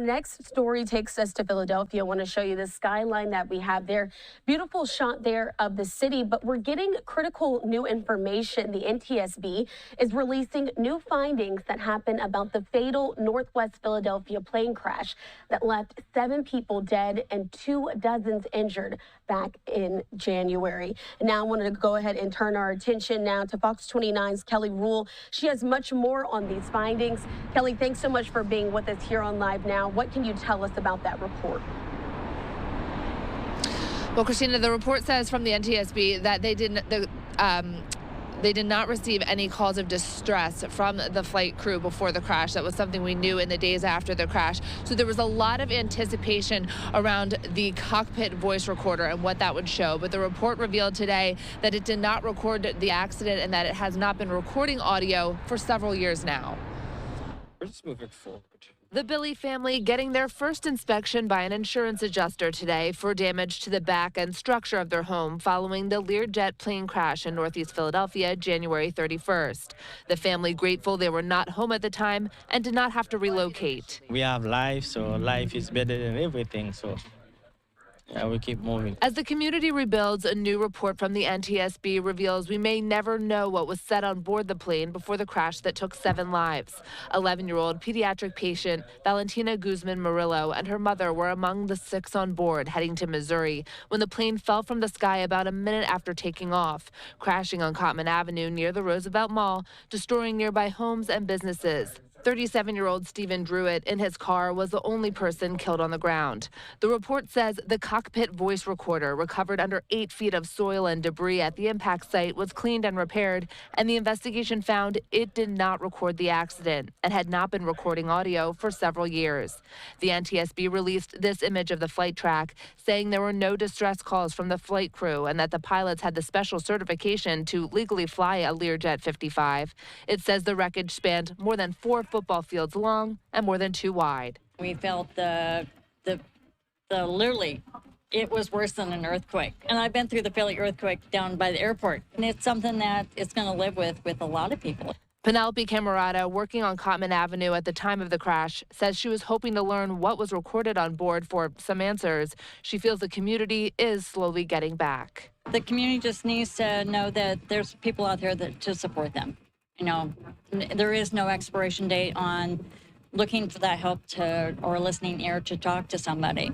next story takes us to Philadelphia. I want to show you the skyline that we have there. Beautiful shot there of the city, but we're getting critical new information. The NTSB is releasing new findings that happen about the fatal Northwest Philadelphia plane crash that left 7 people dead and 24 injured back in January. And now I wanted to go ahead and turn our attention now to Fox 29's Kelly Rule. She has much more on these findings. Kelly, thanks so much for being with us here on Live Now. What can you tell us about that report? Well, Christina, the report says from the NTSB that they did not receive any calls of distress from the flight crew before the crash. That was something we knew in the days after the crash. So there was a lot of anticipation around the cockpit voice recorder and what that would show. But the report revealed today that it did not record the accident and that it has not been recording audio for several years now. We're just moving forward. The Billy family getting their first inspection by an insurance adjuster today for damage to the back and structure of their home following the Learjet plane crash in Northeast Philadelphia January 31st. The family grateful they were not home at the time and did not have to relocate. We have life, so life is better than everything, so yeah, we keep moving. As the community rebuilds, a new report from the NTSB reveals we may never know what was said on board the plane before the crash that took 7 lives. 11-year-old pediatric patient Valentina Guzman Murillo and her mother were among the 6 on board heading to Missouri when the plane fell from the sky about a minute after taking off, crashing on Cottman Avenue near the Roosevelt Mall, destroying nearby homes and businesses. 37-year-old Stephen Druitt in his car was the only person killed on the ground. The report says the cockpit voice recorder recovered under 8 feet of soil and debris at the impact site was cleaned and repaired, and the investigation found it did not record the accident and had not been recording audio for several years. The NTSB released this image of the flight track, saying there were no distress calls from the flight crew and that the pilots had the special certification to legally fly a Learjet 55. It says the wreckage spanned more than 4 football fields long and more than 2 wide. We felt literally, it was worse than an earthquake. And I've been through the Philly earthquake down by the airport. And it's something that it's going to live with a lot of people. Penelope Camerata, working on Cottman Avenue at the time of the crash, says she was hoping to learn what was recorded on board for some answers. She feels the community is slowly getting back. The community just needs to know that there's people out there to support them. You know, there is no expiration date on looking for that help or listening ear to talk to somebody.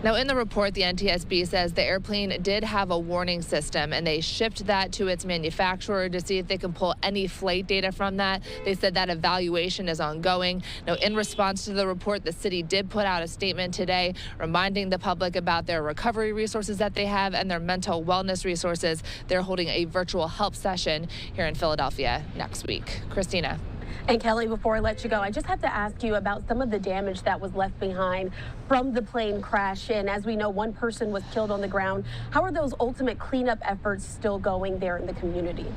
Now, in the report, the NTSB says the airplane did have a warning system, and they shipped that to its manufacturer to see if they can pull any flight data from that. They said that evaluation is ongoing. Now, in response to the report, the city did put out a statement today reminding the public about their recovery resources that they have and their mental wellness resources. They're holding a virtual help session here in Philadelphia next week. Christina. And Kelly, before I let you go, I just have to ask you about some of the damage that was left behind from the plane crash. And as we know, 1 person was killed on the ground. How are those ultimate cleanup efforts still going there in the community?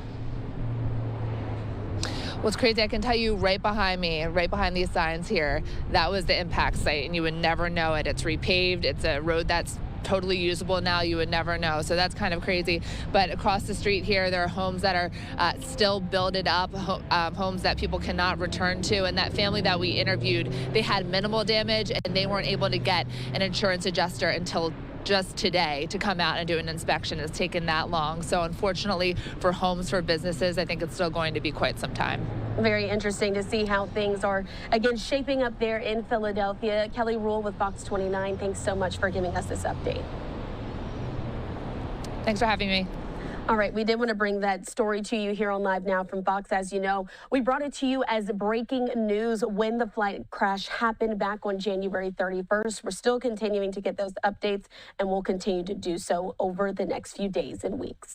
What's crazy, I can tell you right behind me, right behind these signs here, that was the impact site, and you would never know it. It's repaved. It's a road that's totally usable now. You would never know. So that's kind of crazy. But across the street here, there are homes that are still builded up, homes that people cannot return to. And that family that we interviewed, they had minimal damage, and they weren't able to get an insurance adjuster until just today to come out and do an inspection. It's taken that long. So unfortunately for homes, for businesses, I think it's still going to be quite some time. Very interesting to see how things are, again, shaping up there in Philadelphia. Kelly Rule with Fox 29, thanks so much for giving us this update. Thanks for having me. All right, we did want to bring that story to you here on Live Now from Fox. As you know, we brought it to you as breaking news when the flight crash happened back on January 31st. We're still continuing to get those updates, and we'll continue to do so over the next few days and weeks.